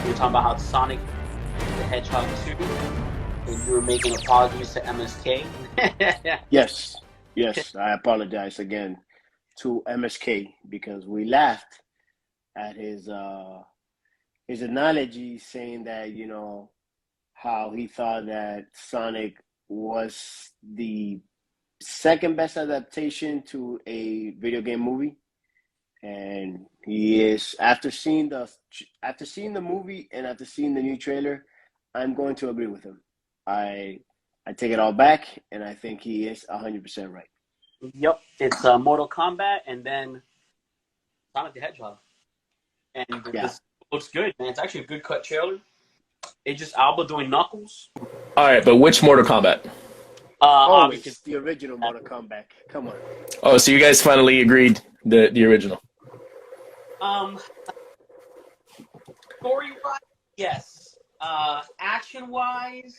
We were talking about how Sonic the Hedgehog 2, and you were making apologies to MSK. Yes, yes. I apologize again to MSK because we laughed at his analogy, saying that how he thought that Sonic was the second best adaptation to a video game movie, and he is after seeing the movie and after seeing the new trailer, I'm going to agree with him. I take it all back, and I think he is 100% right. Yep, it's Mortal Kombat, and then Sonic the Hedgehog, and this looks good, man. It's actually a good cut trailer. It's just Alba doing Knuckles. All right, but which Mortal Kombat? It's the original Mortal Kombat. Come on. Oh, so you guys finally agreed the original. Story-wise, yes. Action-wise,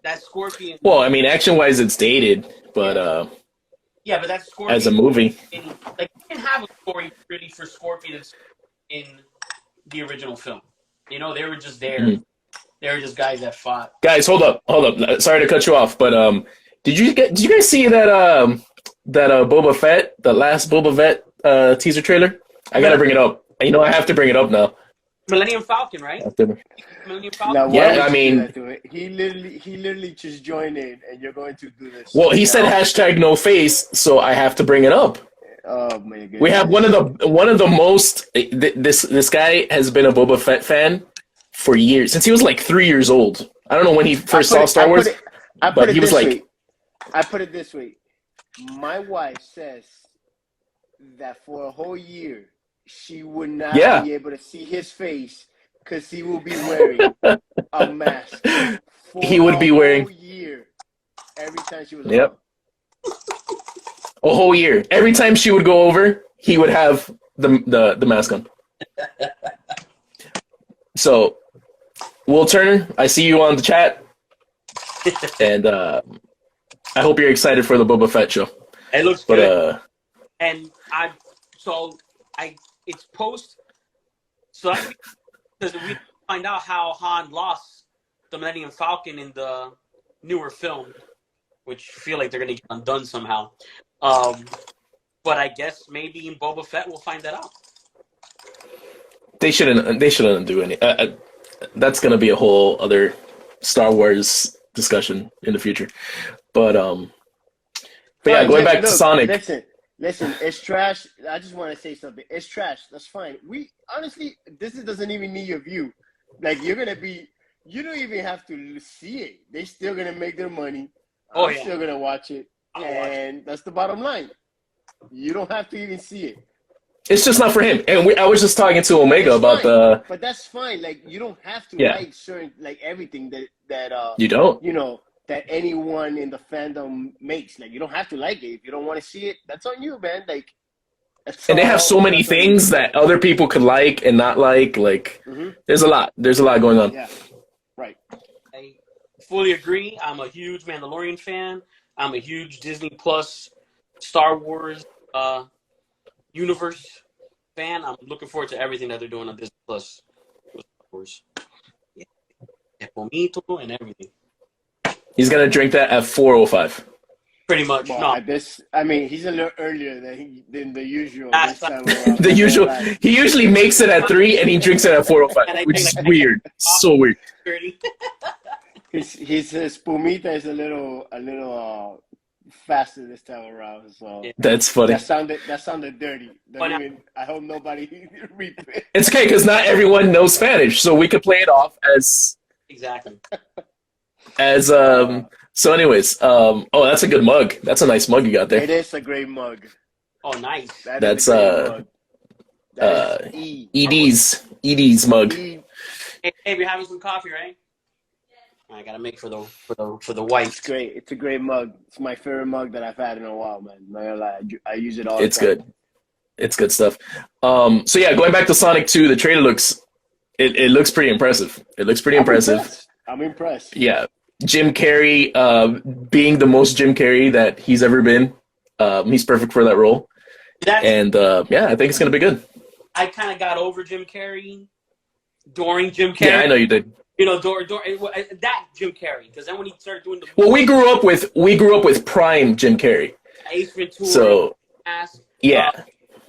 that Scorpion. Well, I mean, action-wise, it's dated, but yeah, but that's Scorpion as a movie. You didn't have a story really for Scorpions in the original film. They were just there. Mm-hmm. They were just guys that fought. Guys, hold up. Sorry to cut you off, but did you guys see that Boba Fett, the last Boba Fett teaser trailer? I gotta bring it up. I have to bring it up now. Millennium Falcon, right? Millennium Falcon. Now, yeah, I mean, he literally just joined in, and you're going to do this. Well, he said #NoFace, so I have to bring it up. Oh my goodness. We have one of the most. This guy has been a Boba Fett fan for years, since he was like 3 years old. I don't know when he first saw Star Wars, but he was like. I put it this way: my wife says that for a whole year she would not be able to see his face because he will be wearing a mask. He would be wearing a whole year every time she was. Yep. A whole year. Every time she would go over, he would have the mask on. So, Will Turner, I see you on the chat, and I hope you're excited for the Boba Fett show. It looks good. And it's post. So that's because we find out how Han lost the Millennium Falcon in the newer film, which I feel like they're gonna get undone somehow. But I guess maybe in Boba Fett we'll find that out. They shouldn't do any. That's gonna be a whole other Star Wars discussion in the future. But yeah, going back to Sonic. Listen, it's trash. I just want to say something. It's trash. That's fine. We honestly, this doesn't even need your view. Like you don't even have to see it. They're still gonna make their money. I'm still gonna watch it, and that's the bottom line. You don't have to even see it. It's just not for him. And I was just talking to Omega about But that's fine. Like you don't have to like certain everything that you don't. That anyone in the fandom makes. Like you don't have to like it. If you don't want to see it, that's on you, man. Like and they have so many things that other people could like and not like. Like there's a lot going on. Yeah. Right. I fully agree. I'm a huge Mandalorian fan. I'm a huge Disney Plus Star Wars universe fan. I'm looking forward to everything that they're doing on Disney Plus. Star Wars. Yeah. And everything. He's gonna drink that at 4:05. Pretty much. Well, no. He's a little earlier than the usual. The usual. He usually makes it at 3 and he drinks it at 4:05, which is weird. So weird. His spumita is a little faster this time around. So that's funny. That sounded dirty. I hope nobody repeat it. It's okay because not everyone knows Spanish, so we could play it off as exactly. So anyways, that's a good mug. That's a nice mug you got there. It is a great mug. Oh, nice. That's ED's mug. Hey, we're having some coffee, right? I gotta make for the wife. It's great. It's a great mug. It's my favorite mug that I've had in a while, man. Not gonna lie. I use it all the time. It's good. It's good stuff. So yeah, going back to Sonic 2, the trailer looks pretty impressive. I'm impressed. Yeah. Jim Carrey being the most Jim Carrey that he's ever been. He's perfect for that role. I think it's going to be good. I kind of got over Jim Carrey during Jim Carrey. Yeah, I know you did. You know, that Jim Carrey. Because then when he started doing the Well, we grew up with prime Jim Carrey. Ace Ventura, So yeah,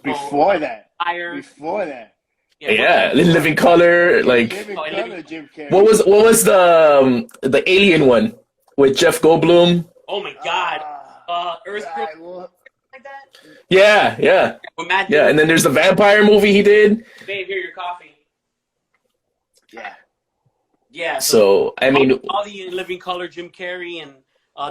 Before that. Fire. Before that. yeah, Living Color, like Living Color, Jim Carrey. what was the alien one with Jeff Goldblum? Oh my God, Earthquake, like that. Yeah. With Matt Yeah, and then there's the vampire movie he did. Babe, here your coffee. Yeah. Yeah. So I mean, all the Living Color, Jim Carrey, and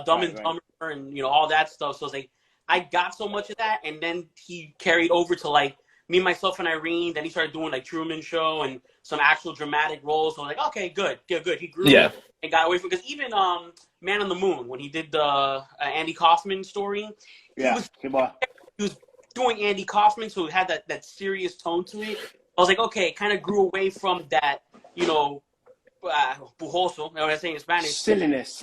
Dumb and Dumber, and all that stuff. So it's like I got so much of that, and then he carried over to like Me, Myself, and Irene. Then he started doing like Truman Show and some actual dramatic roles. So I'm like, okay, good. He grew and got away from, because even Man on the Moon, when he did the Andy Kaufman story, he was doing Andy Kaufman, so it had that serious tone to it. I was like, okay, it kind of grew away from that, pujoso, what I'm saying in Spanish. Silliness.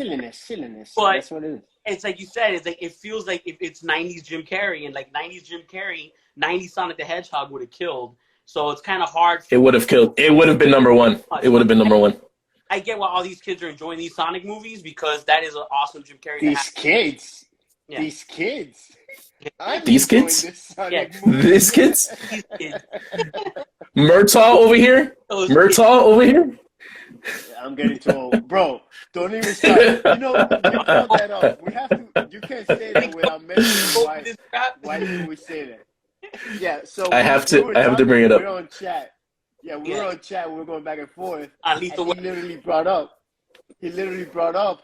But that's what it is. It's like you said, it's like it feels like if it's 90s Jim Carrey, and like 90s Jim Carrey, 90s Sonic the Hedgehog would have killed. So it's kind of hard. It would have killed. It would have been number one. It would have been number one. I get why all these kids are enjoying these Sonic movies, because that is an awesome Jim Carrey. These kids. These kids? These kids? Murtaugh over here? I'm getting too old. Bro, don't even start. You brought that up. We have to, you can't say that without mentioning why do we say that. Yeah, so I have to bring it up. We're on chat. Yeah, we're on chat. We're going back and forth. And he literally brought up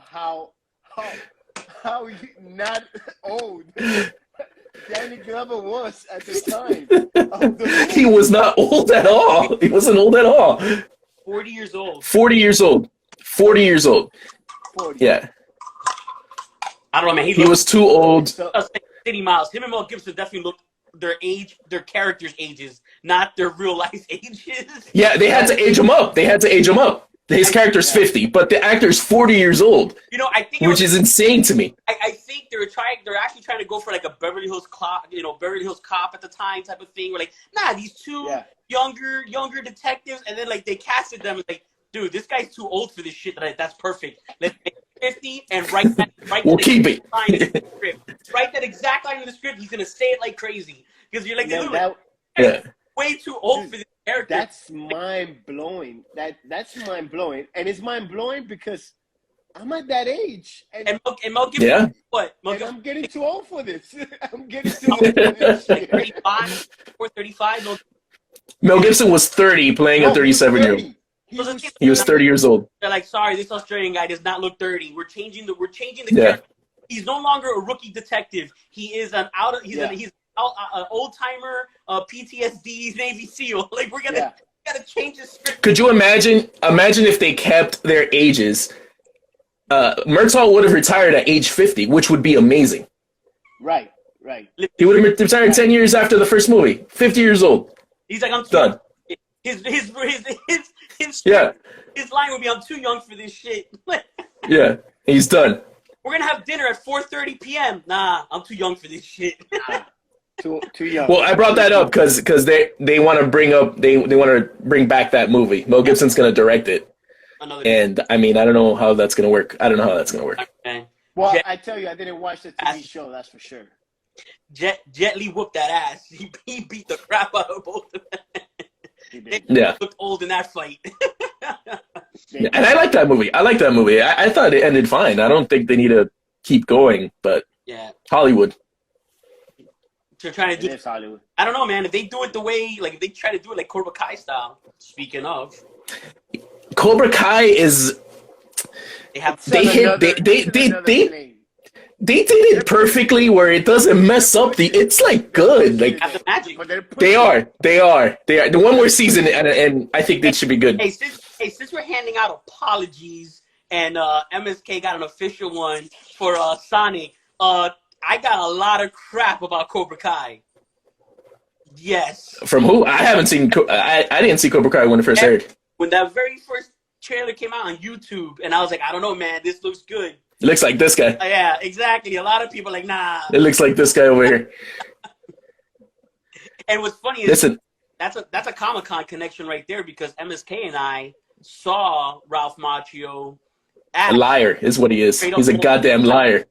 how not old Danny Glover was at the time. He was not old at all. He wasn't old at all. 40 years old. 40 years old. 40 years old. 40. Yeah. I don't know, man. He was too old. City Miles. Him and Mel Gibson definitely looked their characters' ages, not their real life ages. Yeah, they had to age him up. His character's 50, but the actor's 40 years old. I think which is insane to me. I think they're actually trying to go for like a Beverly Hills Cop, Beverly Hills Cop at the time type of thing. We're like, nah, these two younger detectives, and then like they casted them like, dude, this guy's too old for this shit. That's perfect. Let's make 50 and write that. We'll keep it. Write that exact line in the script. He's gonna say it like crazy, because you're like, way too old for this character. That's mind blowing. That's mind blowing, and it's mind blowing because I'm at that age, and Mel Gibson, I'm getting too old for this. I'm getting too old for this. 35 or 35. Mel Gibson was 30, playing a 37-year-old. He was 30 years old. They're like, sorry, this Australian guy does not look 30. We're changing the character. He's no longer a rookie detective. He is an old timer, PTSD Navy SEAL. Like we gotta change his script. Could you imagine if they kept their ages? Murtaugh would have retired at age 50, which would be amazing. Right. He would have retired 10 years after the first movie. 50 years old. He's like, I'm done. His line would be, I'm too young for this shit. Yeah, he's done. We're gonna have dinner at 4:30 p.m. Nah, I'm too young for this shit. Too young. Well, I brought that up because they want to bring back that movie. Mel Gibson's gonna direct it, and I mean, I don't know how that's gonna work. Okay. Well, I tell you, I didn't watch the TV show. That's for sure. Jet Li whooped that ass. He beat the crap out of both of them. They looked old in that fight. And I like that movie. I thought it ended fine. I don't think they need to keep going, but Hollywood. They're trying to do Hollywood. I don't know, man. If they do it the way, like if they try to do it like Cobra Kai style. Speaking of, Cobra Kai is they did it perfectly where it doesn't mess up it's like good. Like they are. The one more season, and I think that should be good. Hey, since we're handing out apologies and MSK got an official one for Sonic, I got a lot of crap about Cobra Kai. Yes. From who? I haven't seen. I didn't see Cobra Kai when it first aired. When that very first trailer came out on YouTube, and I was like, I don't know, man, this looks good. It looks like this guy. Yeah, exactly. A lot of people are like, nah. It looks like this guy over here. And what's funny is that's a Comic-Con connection right there because MSK and I saw Ralph Macchio A at liar is what he is. straight up He's a goddamn liar.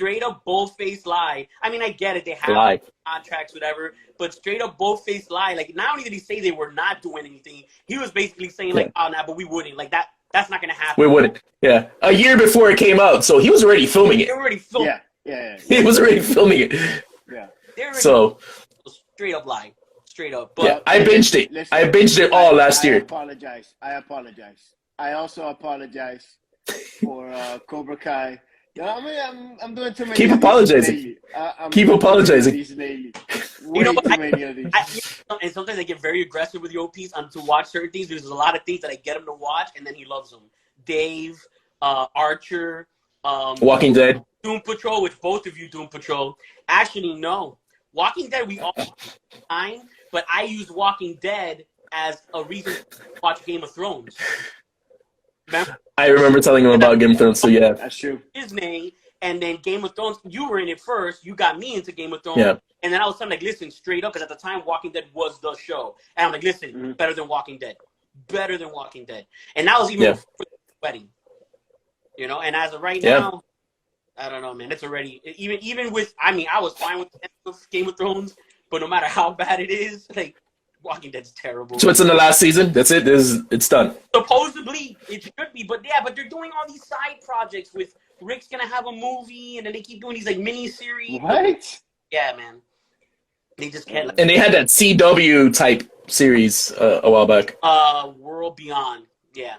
straight up bold-faced lie. I mean, I get it. They have Lie. contracts, whatever, but straight up bold-faced lie. Like, not only did he say they were not doing anything, he was basically saying, like, oh, nah, but we wouldn't. Like, that's not going to happen. We wouldn't. Yeah. A year before it came out, so he was already filming it. They were already filming. Yeah. He was already filming it. Yeah. So Straight up lie. Straight up. yeah, But I binged it. Listen, I binged it all last year. I apologize. I also apologize for Cobra Kai. I mean, I'm doing too many. Keep of these apologizing. lately. Keep doing apologizing. These lately. You know, Way too many of these. And sometimes I get very aggressive with the OPs to watch certain things because there's a lot of things that I get him to watch, and then he loves them. Dave, Archer, Walking Dead. Doom Patrol, which both of you Doom Patrol. Actually, no. Walking Dead, we all time, but I used Walking Dead as a reason to watch Game of Thrones. Remember? I remember telling him about Game of Thrones, so yeah. That's true. Disney, and then Game of Thrones, you were in it first. You got me into Game of Thrones. Yeah. And then I was telling like, listen, straight up, because at the time, Walking Dead was the show. And I'm like, listen, better than Walking Dead. Better than Walking Dead. And that was even before the wedding. You know, and as of right now, I don't know, man. It's already, even with, I mean, I was fine with the end of Game of Thrones, but no matter how bad it is, like, Walking Dead's terrible. So it's in the last season? That's it? It's done. Supposedly, it should be, but they're doing all these side projects with Rick's gonna have a movie, and then they keep doing these like mini series. What? Yeah, man. They just can't. And they had that CW type series a while back. World Beyond. Yeah.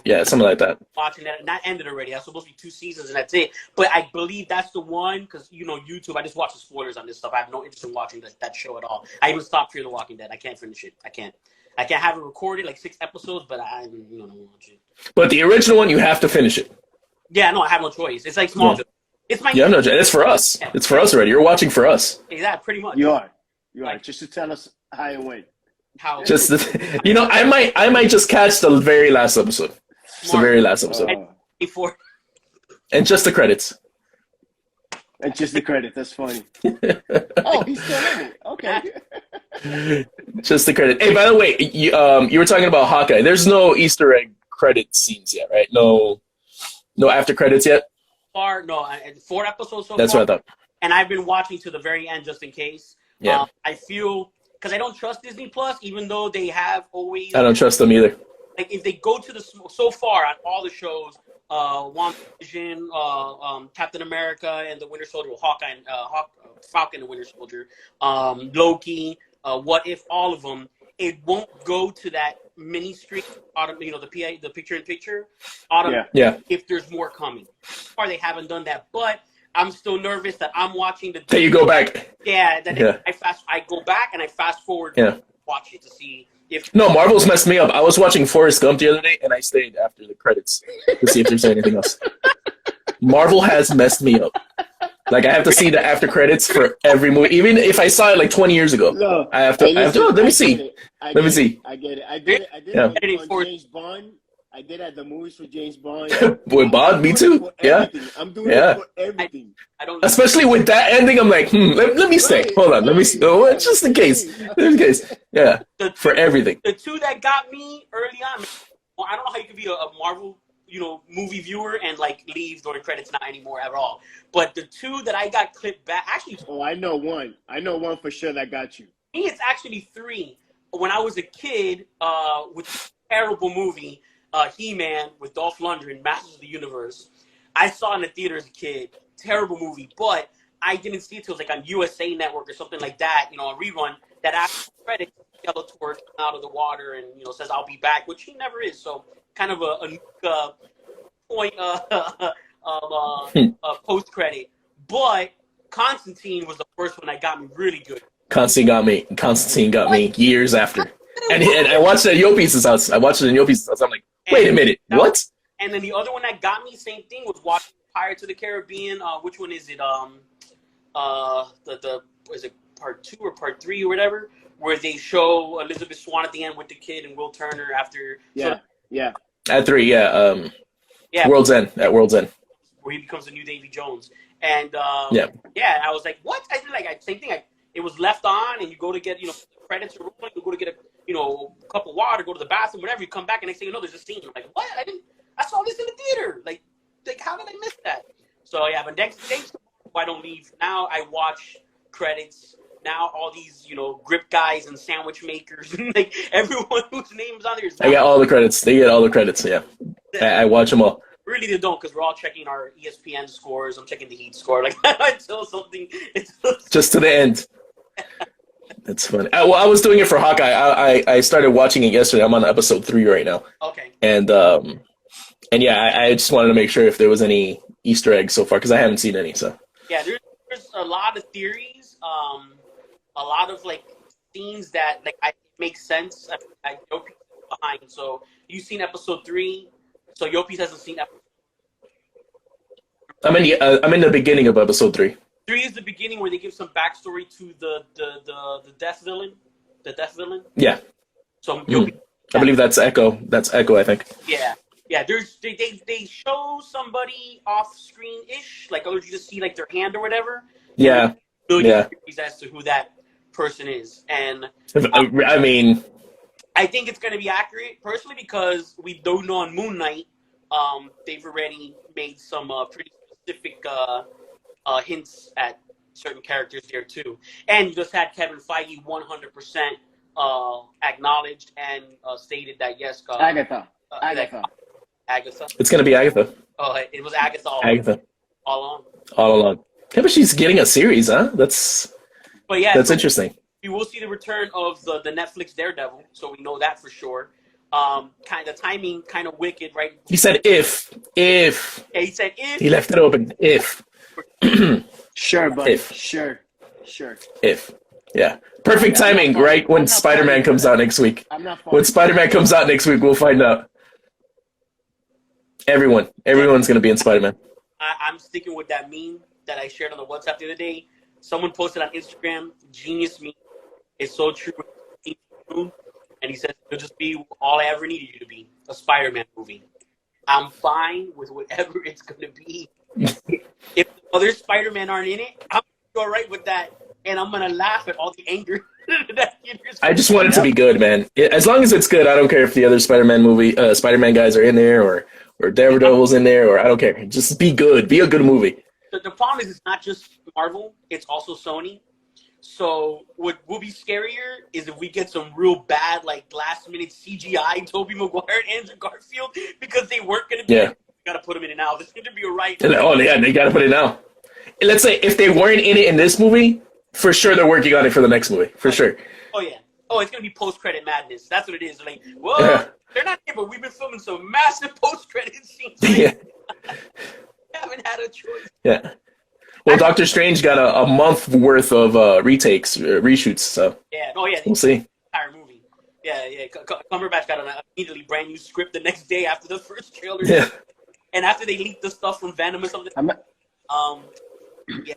Yeah, something like that. Watching that, and that ended already. That's supposed to be 2 seasons, and that's it. But I believe that's the one because YouTube. I just watch the spoilers on this stuff. I have no interest in watching that show at all. I even stopped Fear the Walking Dead. I can't finish it. I can't have it recorded like 6 episodes, but I don't watch it. But the original one, you have to finish it. Yeah, no, I have no choice. It's like Smallville. Yeah. It's my. Yeah, no, it's for us. Yeah. It's for us already. You're watching for us. Exactly, pretty much. You are just to tell us how it went. How? Just I might just catch the very last episode. It's the very last episode. Before. And just the credits. And just the credit. That's funny. Oh, he's still in it. Okay. Just the credit. Hey, by the way, you were talking about Hawkeye. There's no Easter egg credit scenes yet, right? No after credits yet? No, 4 episodes so far. That's what I thought. And I've been watching to the very end just in case. Yeah. I feel, because I don't trust Disney Plus, even though they have always. I don't trust them either. Like, if they go to so far on all the shows, WandaVision, Captain America and the Winter Soldier, Hawkeye and Falcon and the Winter Soldier, Loki, What If, all of them, it won't go to that mini stream, the picture-in-picture, if there's more coming. So far, they haven't done that, but I'm still nervous that I'm watching the. That you go back. Yeah, I go back and I fast forward. Watch it to see if. No, Marvel's messed me up. I was watching Forrest Gump the other day, and I stayed after the credits to see if there's anything else. Marvel has messed me up. Like, I have to see the after credits for every movie, even if I saw it like 20 years ago. No, I have to. Let me see. I get it. I did it on James Bond. I did at the movies for James Bond. With Bond, me too. Yeah. I'm doing it for everything. I don't. Especially with that ending, I'm like, let me stay. Hold on, let me see. Oh, just in case. Just in case. Yeah. For everything. The 2 that got me early on. I don't know how you could be a Marvel, movie viewer and like leave during credits not anymore at all. But the 2 that I got clipped back, actually. Oh, I know one. I know one for sure that got you. I think it's actually 3. When I was a kid, with a terrible movie. He-Man with Dolph Lundgren, Masters of the Universe. I saw in the theater as a kid. Terrible movie, but I didn't see it till it was like on USA Network or something like that, a rerun, that after credits, Skeletor out of the water and, says, I'll be back, which he never is. So kind of a point post-credit. But Constantine was the first one that got me really good. Constantine got me years after. And I watched it at Yopi's house. I'm like, wait a minute, what? And then the other one that got me, same thing, was watching Pirates of the Caribbean. Which one is it? Is it part 2 or part 3 or whatever? Where they show Elizabeth Swann at the end with the kid and Will Turner after. Yeah. At 3, World's End. At World's End. Where he becomes the new Davy Jones. And I was like, what? I did same thing. it was left on, and you go to get, you know, credits are rolling, you go to get a, you know, cup of water, go to the bathroom, whatever. You come back, and next thing you know, there's a scene. I'm like, what? I saw this in the theater. Like how did I miss that? So yeah, but thanks to I don't leave. Now I watch credits. Now all these, you know, grip guys and sandwich makers, and like everyone whose name's on there is. I get all the credits. They get all the credits. Yeah, I watch them all. Really, they don't, because we're all checking our ESPN scores. I'm checking the Heat score, like until something. Just to the end. That's funny. Well, I was doing it for Hawkeye. I started watching it yesterday. I'm on episode 3 right now. Okay. And yeah, I just wanted to make sure if there was any Easter eggs so far, because I haven't seen any. So yeah, there's a lot of theories. A lot of like scenes that like I make sense. I know people behind. So you've seen episode 3. So Yopis hasn't seen episode. I'm in the beginning of episode 3. 3 is the beginning where they give some backstory to the death villain. The death villain. Yeah. So Yopi, I believe that's Echo. That's Echo, I think. Yeah. Yeah, they show somebody off screen ish, like you just see like their hand or whatever. Yeah. Yeah. As to who that person is, and I mean, I think it's going to be accurate personally because we don't know on Moon Knight. They've already made some pretty specific hints at certain characters there too, and you just had Kevin Feige 100% acknowledged and stated that yes, Agatha. It's going to be Agatha. Oh, it was Agatha. All along. Yeah, but she's getting a series, huh? That's interesting. We will see the return of the Netflix Daredevil, so we know that for sure. Kind of timing, kind of wicked, right? He said if. Yeah, he said if. He left it open. If. Sure, buddy. If. Sure. If. Yeah. Perfect timing, right? When Spider-Man comes out next week. When Spider-Man comes out next week, we'll find out. Everyone's going to be in Spider-Man. I'm sticking with that meme that I shared on the WhatsApp the other day. Someone posted on Instagram, genius meme. It's so true. And he says, it'll just be all I ever needed you to be, a Spider-Man movie. I'm fine with whatever it's going to be. If the other Spider-Man aren't in it, I'm all right with that. And I'm going to laugh at all the anger. I just want it to be good, man. As long as it's good, I don't care if the other Spider-Man guys are in there or Daredevil's in there, or I don't care. Just be good. Be a good movie. The problem is it's not just Marvel, it's also Sony. So what will be scarier is if we get some real bad, like last-minute CGI Tobey Maguire and Andrew Garfield because they weren't going to be. Yeah. We got to put them in it now. This is going to be a right. Oh, yeah, they got to put it now. Let's say if they weren't in it in this movie, for sure they're working on it for the next movie. For sure. Oh, yeah. Oh, it's going to be post-credit madness. That's what it is. Like, whoa, they're not here, but we've been filming some massive post-credit scenes. Yeah. Haven't had a choice. Yeah. Well, Doctor Strange got a month worth of reshoots, so yeah. Oh, yeah. We'll see. Entire movie. Yeah. Cumberbatch got an immediately brand new script the next day after the first trailer. Yeah. And after they leaked the stuff from Venom or something. Yeah.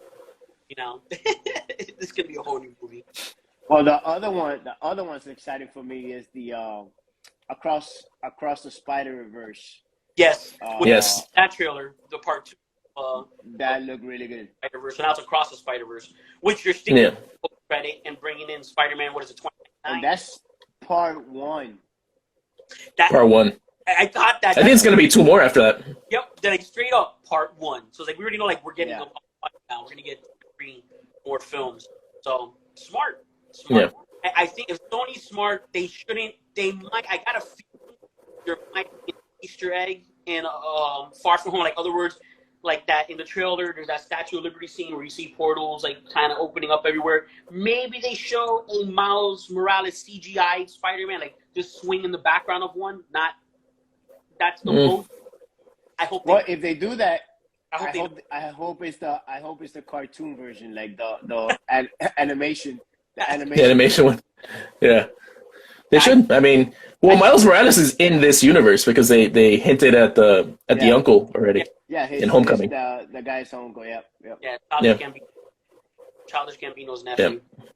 You know, this could be a whole new movie. Well, the other one's exciting for me is the across the Spider-Verse. Yes. Yes. That trailer, the part 2. That looked really good. Spider-Verse, and now it's Across the Spider-Verse, which you're sticking with credit and bringing in Spider-Man. What is it, 2099? And that's part 1. Part 1. I thought that. I think it's gonna be 2 more after that. Yep, like straight up part 1. So it's like we already know, like we're getting now. We're gonna get 3 more films. So smart. Yeah. I think if Sony's smart, they shouldn't. They might. I got a feeling there might be an Easter egg in Far From Home. Like other words. Like that in the trailer, there's that Statue of Liberty scene where you see portals like kind of opening up everywhere. Maybe they show a Miles Morales CGI Spider-Man, like just swing in the background of one. That's the most. I hope. Well, if they do that, I hope it's the cartoon version, like the animation. The animation one. Yeah. They should. I mean, well, Miles Morales is in this universe because they hinted at the uncle already. Yeah, in Homecoming. The guy's uncle. Yep. Yeah, Childish Gambino's nephew. Yep.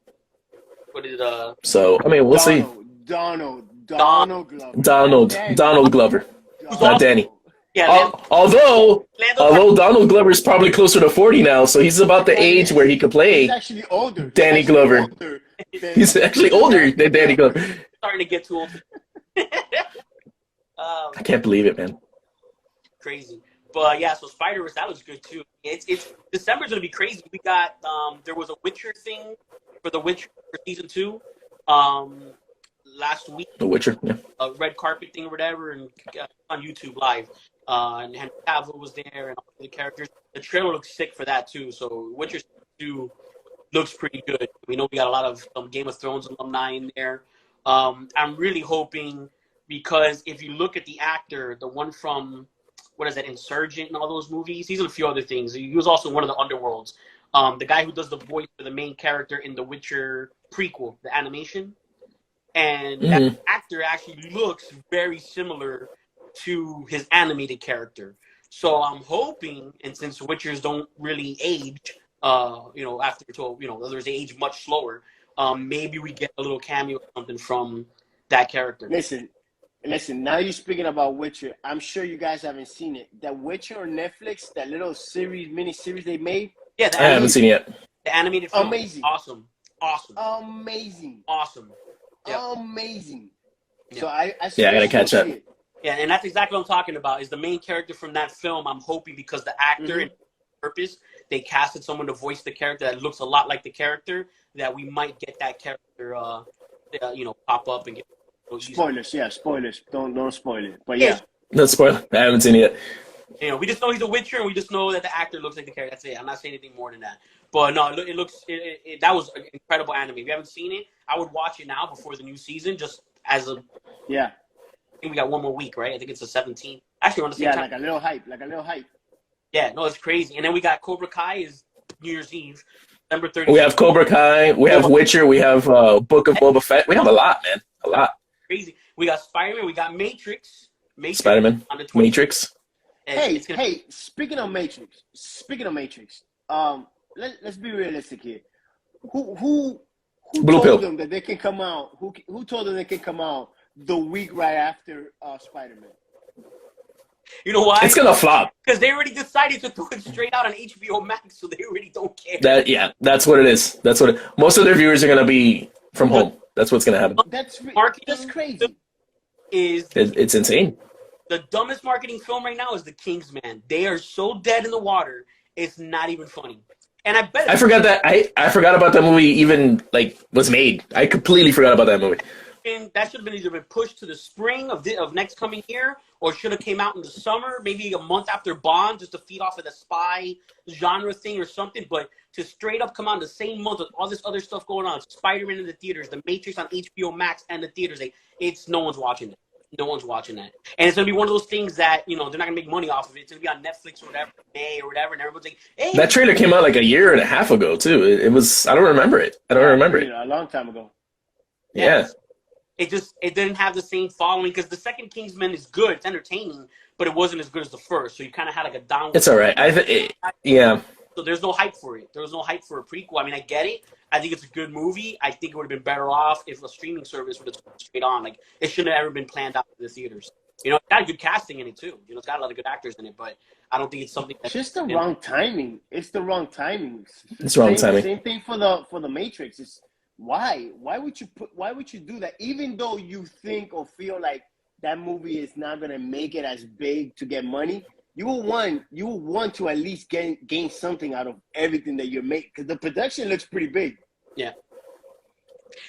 What is So I mean, we'll see. Donald Glover. Donald Glover. Not Danny. Yeah, Although Donald Glover's probably closer to 40 now, so he's about the age where he could He's play actually older. Danny Glover. He's actually older than Danny Glover. starting to get too old. I can't believe it, man. Crazy. But yeah, so Spider-Verse, that looks good too. It's December's gonna be crazy. We got there was a Witcher thing for The Witcher for season 2 last week. The Witcher, yeah. A red carpet thing or whatever, and on YouTube live. And Henry Cavill was there and all the characters. The trailer looks sick for that too. So Witcher 2 looks pretty good. We know we got a lot of Game of Thrones alumni in there. I'm really hoping, because if you look at the actor, the one from what is that, Insurgent and all those movies, he's in a few other things. He was also in one of the Underworlds. The guy who does the voice for the main character in the Witcher prequel, the animation. And that actor actually looks very similar to his animated character. So I'm hoping, and since Witchers don't really age, after 12, others they age much slower, maybe we get a little cameo or something from that character. Listen, now you're speaking about Witcher. I'm sure you guys haven't seen it. The Witcher on Netflix, that little mini series they made. Yeah, I haven't seen it yet. The animated film. Amazing. Awesome. Amazing. Yep. Amazing. Yeah. So I gotta catch up. Yeah, and that's exactly what I'm talking about, is the main character from that film. I'm hoping, because the actor and purpose, they casted someone to voice the character that looks a lot like the character, that we might get that character pop up and get spoilers. Don't spoil it. But yeah. No spoiler. I haven't seen it yet. We just know he's a Witcher, and we just know that the actor looks like the character. That's it. I'm not saying anything more than that. But no, it looks. That was an incredible anime. If you haven't seen it, I would watch it now before the new season, just as a. Yeah. I think we got one more week, right? I think it's the 17th. Actually, around the same time. Like a little hype. Yeah, no, it's crazy. And then we got Cobra Kai is New Year's Eve, December 30th. We have Cobra Kai. We have Witcher. We have Book of Boba Fett. We have a lot, man. A lot. Crazy. We got Spider-Man. We got Matrix. Spider-Man. On the 20th. Matrix. Hey, speaking of Matrix, let's be realistic here. Who told them that they can come out? Who told them they can come out the week right after Spider-Man? You know why? It's gonna flop. Because they already decided to throw it straight out on HBO Max, so they really don't care. That's what it is. Most of their viewers are gonna be from home. That's what's gonna happen. That's crazy. It's insane. The dumbest marketing film right now is The Kingsman. They are so dead in the water, it's not even funny. And I forgot that I forgot about that movie even was made. I completely forgot about that movie. And that should have either been pushed to the spring of next coming year, or should have came out in the summer, maybe a month after Bond, just to feed off of the spy genre thing or something. But to straight up come out in the same month with all this other stuff going on, Spider-Man in the theaters, The Matrix on HBO Max and the theaters, no one's watching it. No one's watching that. And it's going to be one of those things that, they're not going to make money off of it. It's going to be on Netflix or whatever, May or whatever, and everyone's like, hey. That trailer came out a year and a half ago, too. It was, I don't remember it. A long time ago. Yeah. It didn't have the same following, because the second Kingsman is good. It's entertaining, but it wasn't as good as the first. So you kind of had a downward. It's all right. Yeah. So there's no hype for it. There was no hype for a prequel. I mean, I get it. I think it's a good movie. I think it would have been better off if a streaming service would have gone straight on. It shouldn't have ever been planned out for the theaters. It's got good casting in it too. It's got a lot of good actors in it, but I don't think it's something that's just the wrong timing. It's the wrong timing. It's wrong timing. Same thing for the Matrix. It's why would you do that? Even though you think or feel like that movie is not gonna make it as big to get money, you will want to at least gain something out of everything that you make, because the production looks pretty big. Yeah.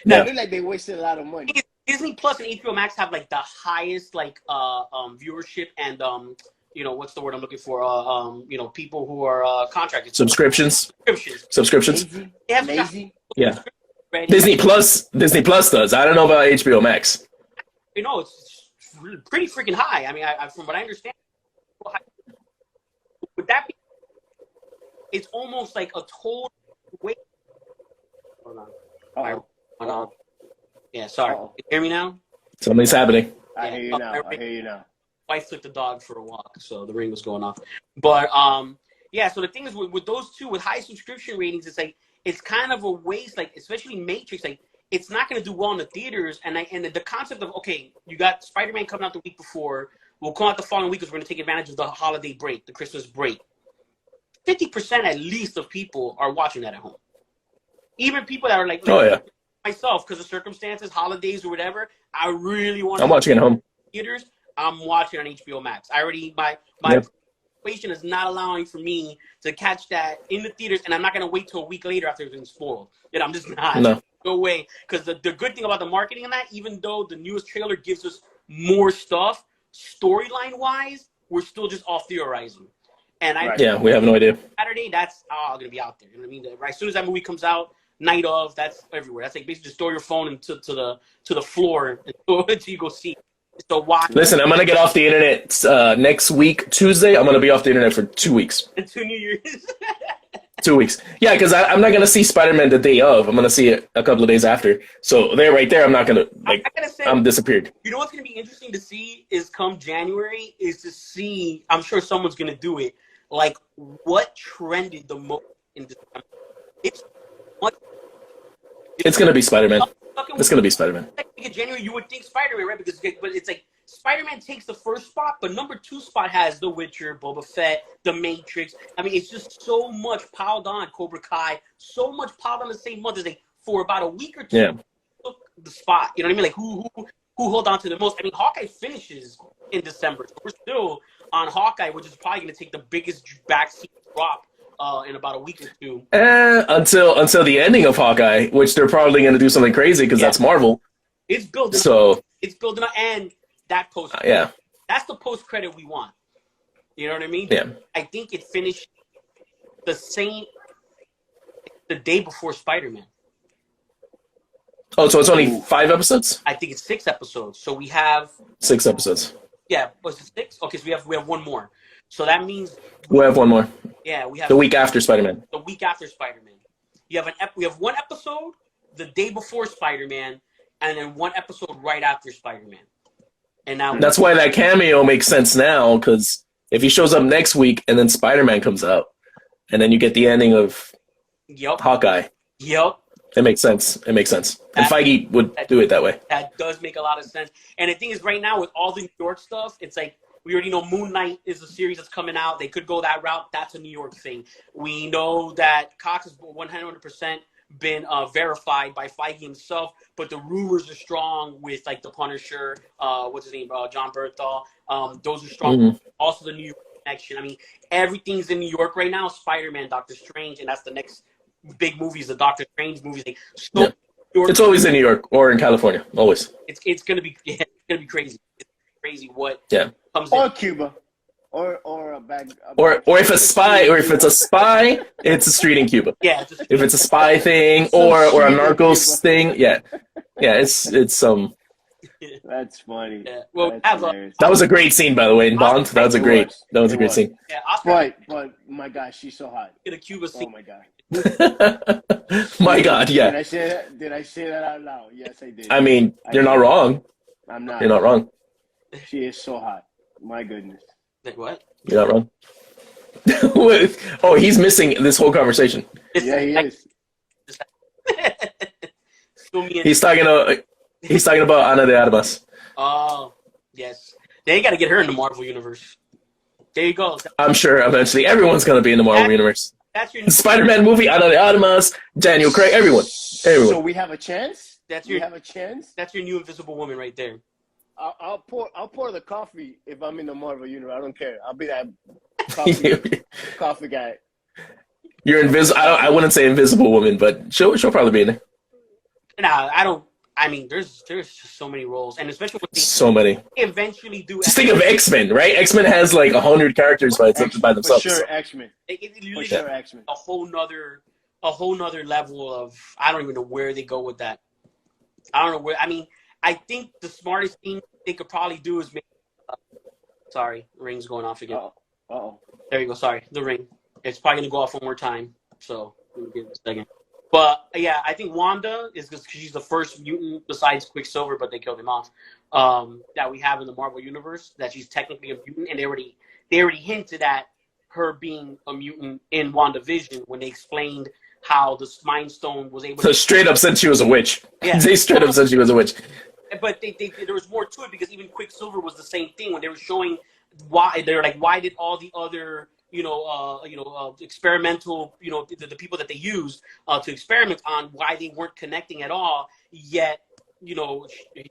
It looks like they wasted a lot of money. Disney Plus and HBO Max have the highest viewership and what's the word I'm looking for? People who are contracted. Subscriptions. Lazy. Yeah. Disney Plus does. I don't know about HBO Max. It's pretty freaking high. I mean, from what I understand, would that be? It's almost like a total wait. Hold on. Yeah, sorry. Can you hear me now? Something's happening. I hear you now. Wife took the dog for a walk, so the ring was going off. But so the thing is with those two with high subscription ratings, it's kind of a waste. Especially Matrix, it's not going to do well in the theaters. And the concept of, okay, you got Spider-Man coming out the week before. we'll come out the following week because we're going to take advantage of the holiday break, the Christmas break. 50% at least of people are watching that at home. Even people that are like myself, because of circumstances, holidays or whatever, I really want to. I'm watching it at home. Theaters, I'm watching on HBO Max. I already my situation is not allowing for me to catch that in the theaters, and I'm not going to wait till a week later after it's been spoiled. And I'm just not. No way. Because the good thing about the marketing in that, even though the newest trailer gives us more stuff, storyline-wise, we're still just all theorizing. And we have no idea. Saturday, that's all going to be out there. You know what I mean? Right, as soon as that movie comes out, night of, that's everywhere. That's like basically just throw your phone into to the floor until you go see. So why? Listen, I'm gonna get off the internet next week, Tuesday. I'm gonna be off the internet for 2 weeks. Until New Year's. 2 weeks. Yeah, because I'm not gonna see Spider-Man the day of. I'm gonna see it a couple of days after. So right there, I'm not gonna I gotta say, I'm disappeared. You know what's gonna be interesting to see is come January is to see. I'm sure someone's gonna do it. Like what trended the most in December? It's gonna be Spider-Man. It's gonna be Spider-Man. In January, you would think Spider-Man, right? But it's like Spider-Man takes the first spot, but number 2 spot has The Witcher, Boba Fett, The Matrix. I mean, it's just so much piled on. Cobra Kai, so much piled on the same month. It's like for about a week or two, took the spot. You know what I mean? Like who hold on to the most? I mean, Hawkeye finishes in December. So we're still on Hawkeye, which is probably going to take the biggest backseat drop in about a week or two. Until the ending of Hawkeye, which they're probably going to do something crazy because that's Marvel. It's building. So it's building up, and that post. That's the post credit we want. You know what I mean? Yeah. I think it finished the day before Spider-Man. Oh, so it's only 5 episodes? I think it's 6 episodes. So we have 6 episodes. Yeah, was it 6? Okay, so we have one more. So that means we have one more. Yeah, we have the week after Spider-Man. The week after Spider-Man. We have one episode the day before Spider-Man, and then one episode right after Spider-Man. And now that's why that cameo makes sense now, because if he shows up next week and then Spider-Man comes out, and then you get the ending of Hawkeye. Yep. It makes sense. It makes sense. And Feige would do it that way. That does make a lot of sense. And the thing is, right now, with all the New York stuff, it's like, we already know Moon Knight is a series that's coming out. They could go that route. That's a New York thing. We know that Cox has 100% been verified by Feige himself, but the rumors are strong with, like, the Punisher, what's his name, John Bernthal. Those are strong. Mm-hmm. Also, the New York connection. I mean, everything's in New York right now. Spider-Man, Doctor Strange, and that's the next big movies, the Doctor Strange movies. It's always in New York or in California. Always. It's gonna be crazy. It's crazy what comes or in. Cuba, or a bag. Or if it's a spy, it's a street in Cuba. Yeah. If it's a spy thing or a Narcos thing, it's That's funny. Yeah. Well, that was a great scene, by the way, in Bond. That was a great scene. Yeah, Oscar. But my God, she's so hot. In a Cuba scene. Oh my God. My God, yeah. Did I say that out loud? Yes, I did. I mean, you're not wrong. I'm not. You're not wrong. She is so hot. My goodness. Like what? You're not wrong. Oh, he's missing this whole conversation. Yeah, he is. He's talking about Ana de Armas. Oh, yes. They got to get her in the Marvel universe. There you go. I'm sure eventually everyone's going to be in the Marvel universe. That's your Spider-Man movie, Ana de Armas, Daniel Craig, everyone. So we have a chance? We have a chance? That's your new Invisible Woman right there. I'll pour the coffee if I'm in the Marvel universe. I don't care. I'll be that coffee guy. You're invisible. I wouldn't say Invisible Woman, but she'll probably be in there. Nah, I don't. I mean, there's just so many roles, and especially with so many. They eventually do. Just think of X-Men, right? X-Men has like 100 characters by themselves. For sure, X-Men. For sure, X-Men. A whole nother level of. I don't even know where they go with that. I don't know where. I mean, I think the smartest thing they could probably do is make. Sorry, the ring's going off again. Uh-oh. There you go. Sorry, the ring. It's probably gonna go off one more time. So let me give it a second. But yeah, I think Wanda is because she's the first mutant besides Quicksilver, but they killed him off. That we have in the Marvel universe, that she's technically a mutant, and they already hinted at her being a mutant in WandaVision when they explained how the Mind Stone was able to. So straight up said she was a witch. Yeah. They straight up said she was a witch. but there was more to it because even Quicksilver was the same thing when they were showing why they're like, why did all the other experimental the people that they used to experiment on, why they weren't connecting at all, yet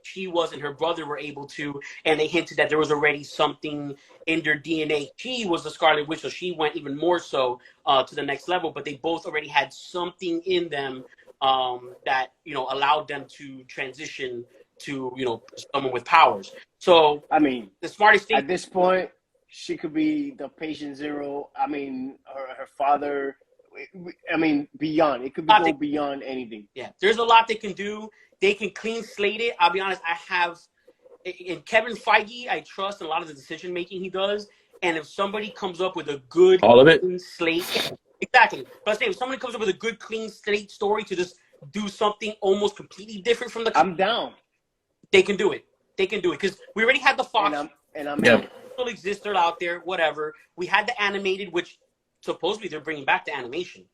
she was and her brother were able to, and they hinted that there was already something in their DNA. She was the Scarlet Witch, so she went even more so to the next level, but they both already had something in them that allowed them to transition to someone with powers. So I mean, the smartest thing at this point, she could be the patient zero. I mean, her father. I mean, beyond. It could go beyond anything. Yeah, there's a lot they can do. They can clean slate it. I'll be honest. I have in Kevin Feige, I trust in a lot of the decision making he does. And if somebody comes up with a good all of it, clean slate, exactly. But I'm saying if somebody comes up with a good clean slate story to just do something almost completely different from the, I'm down. They can do it. They can do it because we already had the Fox. And I'm yeah. Still exist. They're out there. Whatever. We had the animated, which supposedly they're bringing back the animation.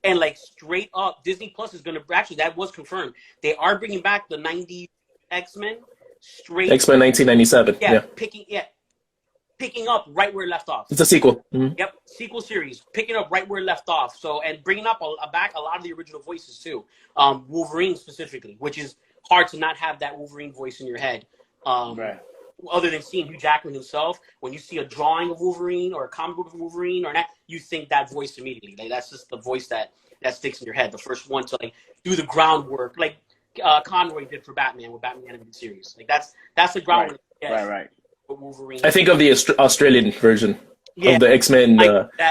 And like straight up, Disney Plus is going to actually, that was confirmed. They are bringing back the 90s X-Men straight. X-Men 1997. Yeah. Picking up right where it left off. It's a sequel. Mm-hmm. Yep, sequel series, picking up right where it left off. So, and bringing up back a lot of the original voices too. Wolverine specifically, which is hard to not have that Wolverine voice in your head. Right. Other than seeing Hugh Jackman himself, when you see a drawing of Wolverine or a comic book of Wolverine or that, you think that voice immediately. Like that's just the voice that sticks in your head. The first one to like do the groundwork, like Conroy did for Batman with Batman animated series. Like that's the groundwork. Right. Wolverine. I think of the Australian version of the X-Men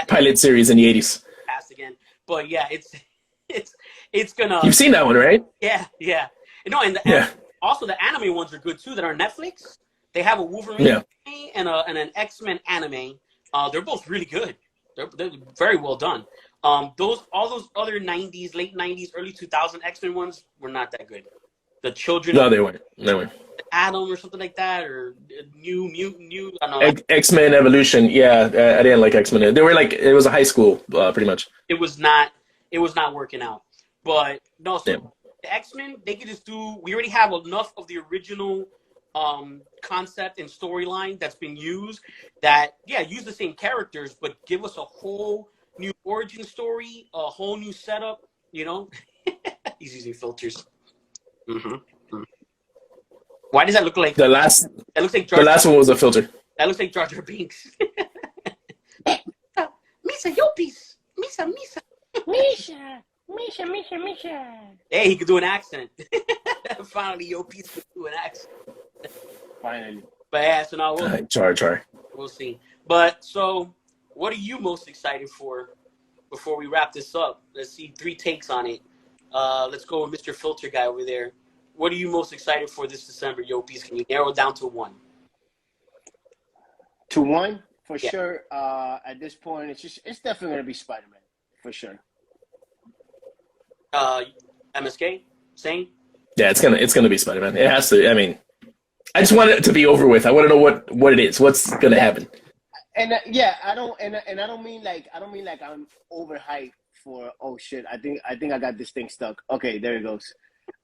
pilot series in the 80s. Passed again, but yeah, it's gonna. You've seen that one, right? Yeah. No, and also the anime ones are good too. That are on Netflix. They have a Wolverine anime and an X-Men anime. They're both really good. They're very well done. All those other 90s, late 90s, early 2000 X-Men ones were not that good. The children. No, they weren't. Adam or something like that, or new. I don't know. X-Men Evolution. Yeah, I didn't like X-Men. They were like, it was a high school, pretty much. It was not working out. But no, so the X-Men, they could just do. We already have enough of the original concept and storyline that's been used. That use the same characters, but give us a whole new origin story, a whole new setup. He's using filters. Mm-hmm. Why does that look like the last? That looks like the last one was a filter. That looks like Jar Jar Binks. Misa, yo piece. Misa. Misha. Hey, he could do an accent. Finally, yo piece could do an accent. Finally. But yeah, so now Jar. We'll see. But so, what are you most excited for before we wrap this up? Let's see 3 takes on it. Let's go with Mr. Filter guy over there. What are you most excited for this December, Yopis? Can you narrow it down to 1? To 1? For sure. At this point, it's definitely going to be Spider-Man. For sure. MSK? Same? Yeah, it's gonna be Spider-Man. It has to. I mean, I just want it to be over with. I want to know what it is. What's gonna happen? And I don't mean like I'm overhyped for I think I got this thing stuck. Okay, there it goes.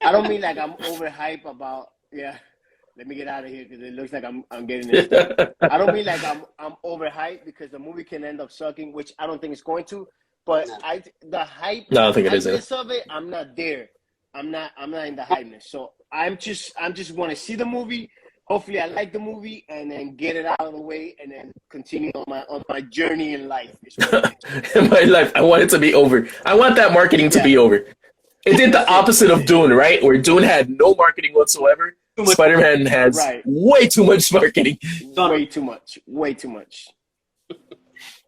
I don't mean like I'm overhyped about let me get out of here because it looks like I'm getting this stuck. I don't mean like I'm overhyped because the movie can end up sucking, which I don't think it's going to. But the hype I don't think it is of it, I'm not there. I'm not in the hypeness. So I'm just want to see the movie. Hopefully I like the movie and then get it out of the way and then continue on my journey in life. In my life, I want it to be over. I want that marketing to be over. It did the opposite of Dune, right? Where Dune had no marketing whatsoever. Spider-Man has way too much marketing. Way too much.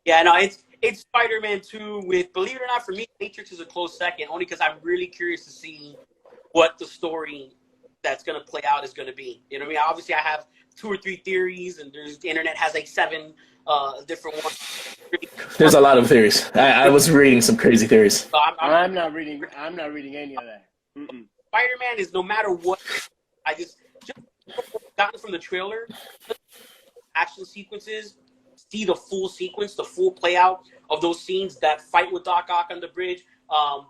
Yeah, no, it's Spider-Man 2 with, believe it or not, for me, Matrix is a close second, only because I'm really curious to see what the story that's going to play out is going to be. You know what I mean? Obviously, I have 2 or 3 theories, and the internet has like 7 different ones. There's a lot of theories. I was reading some crazy theories. So I'm not reading any of that. Mm-mm. Spider-Man is no matter what. I just gotten from the trailer, action sequences, see the full sequence, the full play out of those scenes. That fight with Doc Ock on the bridge,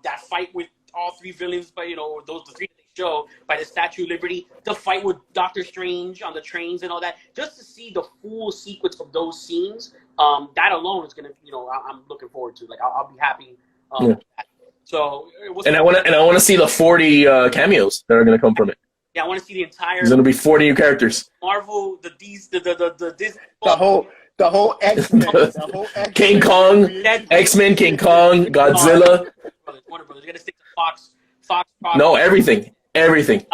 that fight with all 3 villains, but the 3 they show by the Statue of Liberty, the fight with Doctor Strange on the trains and all that, just to see the full sequence of those scenes, that alone is gonna, I'm looking forward to. Like, I'll be happy. With that. So, I want to see the 40 cameos that are going to come from it. Yeah, I want to see the entire. There's going to be 40 new characters. Marvel, the Disney, the whole X-Men, the whole X-Men. King Kong, X-Men, King Kong, Godzilla. Warner Brothers. You're gonna stick to Fox products. No, everything.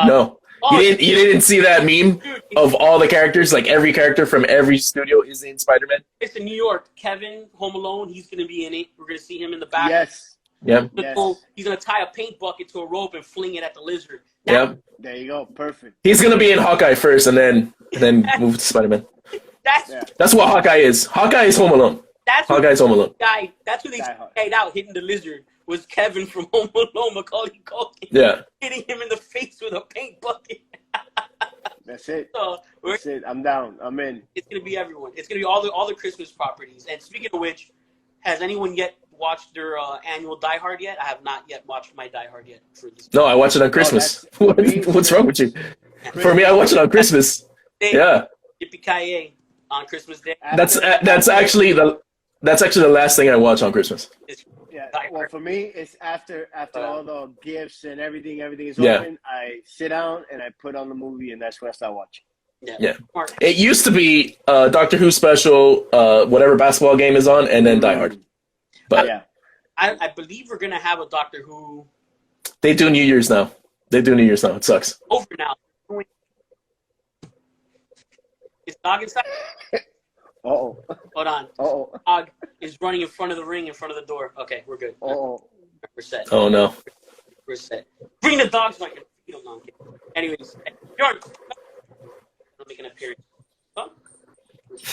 No. You didn't see that meme of all the characters? Like every character from every studio is in Spider-Man? It's in New York. Kevin, Home Alone, he's going to be in it. We're going to see him in the back. Yes. Yep. He's going to tie a paint bucket to a rope and fling it at the lizard. Yep. There you go. Perfect. He's going to be in Hawkeye first and then move to Spider-Man. That's what Hawkeye is. Hawkeye is Home Alone. Hawkeye's Home Alone. That's who they stayed out hitting the lizard. Was Kevin from Home Alone, Macaulay Culkin. Yeah. Hitting him in the face with a paint bucket. That's it. So, That's it. I'm down. I'm in. It's gonna be everyone. It's gonna be all the Christmas properties. And speaking of which, has anyone yet watched their annual Die Hard yet? I have not yet watched my Die Hard yet for this. No, I watch it on Christmas. What's wrong with you? For me, I watch it on Christmas. Yeah. Yippee-ki-yay on Christmas Day. That's actually the last thing I watch on Christmas. Yeah, well, for me, it's after all the gifts and everything is open. I sit down and I put on the movie, and that's when I start watching. Yeah. It used to be Doctor Who special, whatever basketball game is on, and then Die Hard. But yeah, I believe we're gonna have a Doctor Who. They do New Year's now. It sucks. Over now. Is Dog inside? Uh-oh. Hold on. Uh-oh. Dog is running in front of the ring, in front of the door. Okay, we're good. Uh-oh. We're set. Oh, no. We're set. Bring the dogs so I can feed them. Anyways, Bjorn, I'll make an appearance. Huh?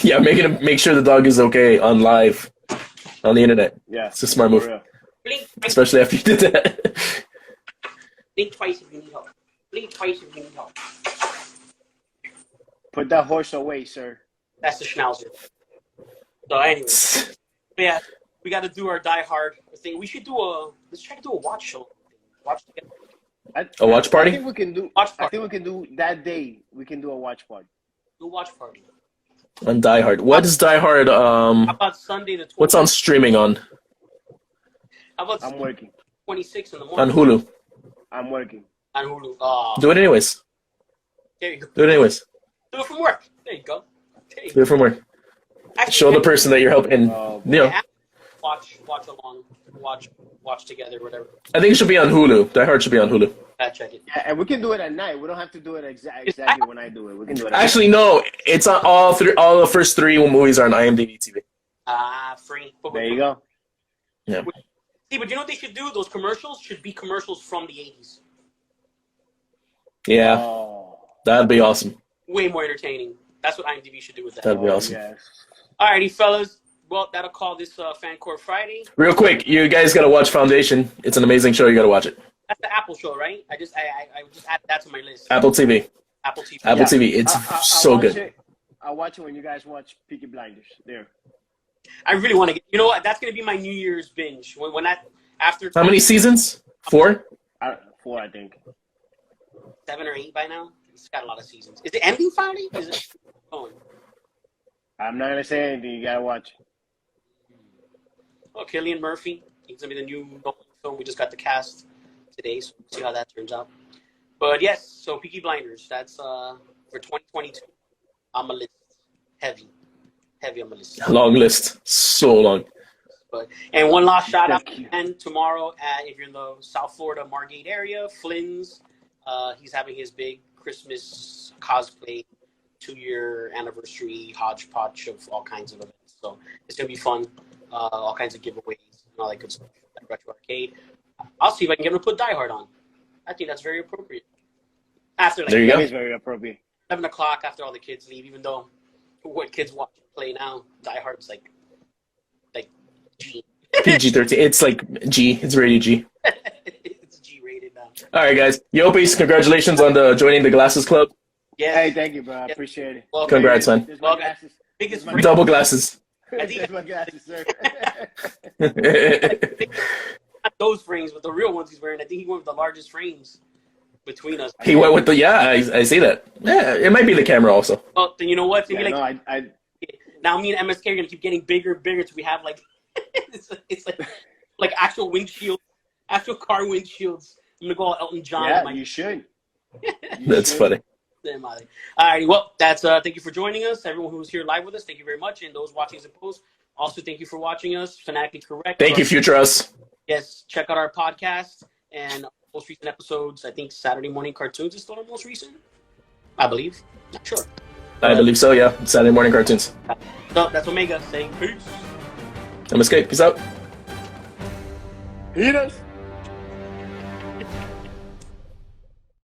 Yeah, make sure the dog is okay on live on the internet. Yeah. It's a smart move. Blink Especially after you did that. Blink twice if you need help. Blink twice if you need help. Put that horse away, sir. That's the schnauzer. So anyways, yeah, we got to do our Die Hard thing. We should let's try to do a watch show. Watch together. A watch party? I think we can do. Watch party. I think we can do that day. We can do a watch party. Do a watch party. On Die Hard. What is Die Hard? How about Sunday the 20th? What's on streaming on? How about I'm working. 26 in the morning? On Hulu. I'm working. On Hulu. Oh, Do it anyways. there you go. Do it anyways. Do it from work. There you go. Do it from work. Actually, Show the person that you're helping. Watch along. Watch together. Whatever. I think it should be on Hulu. Die Hard should be on Hulu. Check it. Yeah, and we can do it at night. We don't have to do it exactly when I do it. We can do it. Actually, no. It's on all the first 3 movies are on IMDb TV. Free. There you go. Yeah. See, but you know what they should do? Those commercials should be commercials from the 80s. Yeah. Oh. That'd be awesome. Way more entertaining. That's what IMDb should do with that. That'd be awesome. Yes. Alrighty, fellas. Well, that'll call this FanCor Friday. Real quick, you guys gotta watch Foundation. It's an amazing show. You gotta watch it. That's the Apple show, right? I just added that to my list. Apple TV. Apple TV. Apple TV. It's so good. I'll watch it when you guys watch Peaky Blinders. There. I really want to get. You know what? That's gonna be my New Year's binge. When after. How many seasons? 4? 4, I think. 7 or 8 by now. It's got a lot of seasons. Is it ending Friday? Is it going? I'm not gonna say anything. You gotta watch. Oh, Cillian Murphy. He's gonna be the new film. We just got the cast today, so we'll see how that turns out. But yes, so Peaky Blinders. That's for 2022. On my list. Heavy on my list. Long list. So long. And one last shout out. And tomorrow, if you're in the South Florida Margate area, Flynn's, he's having his big Christmas cosplay 2-year anniversary hodgepodge of all kinds of events. So it's gonna be fun. All kinds of giveaways and all that good stuff. Like Retro Arcade. I'll see if I can get him to put Die Hard on. I think that's very appropriate. After There you go. That is very appropriate. 7 o'clock after all the kids leave, even though what kids watch and play now, Die Hard's like G. PG-13. It's like G. It's rated G. It's G-rated now. All right, guys. Yopis, congratulations on joining the Glasses Club. Yeah. Hey, thank you, bro. I appreciate it. Well, Congrats, man. There's my glasses. biggest There's my Double glasses. There's my glasses, sir. not those frames, but the real ones he's wearing. I think he went with the largest frames between us. He went with the I see that. Yeah, it might be the camera also. Well, then you know what? Yeah, Like, no, I now me and MSK are gonna keep getting bigger and bigger until we have like it's like actual windshields, actual car windshields. I'm gonna go all Elton John. yeah, you should. That's funny. All right, well, that's thank you for joining us. Everyone who was here live with us, thank you very much, and those watching as a post, also thank you for watching us. Fanatically Correct. Thank you, future us. Yes, check out our podcast and most recent episodes. I think Saturday Morning Cartoons is still our most recent, I believe. Not sure. I believe so. Yeah, Saturday morning cartoons. So that's Omega saying peace. MSK. Peace out. Peace.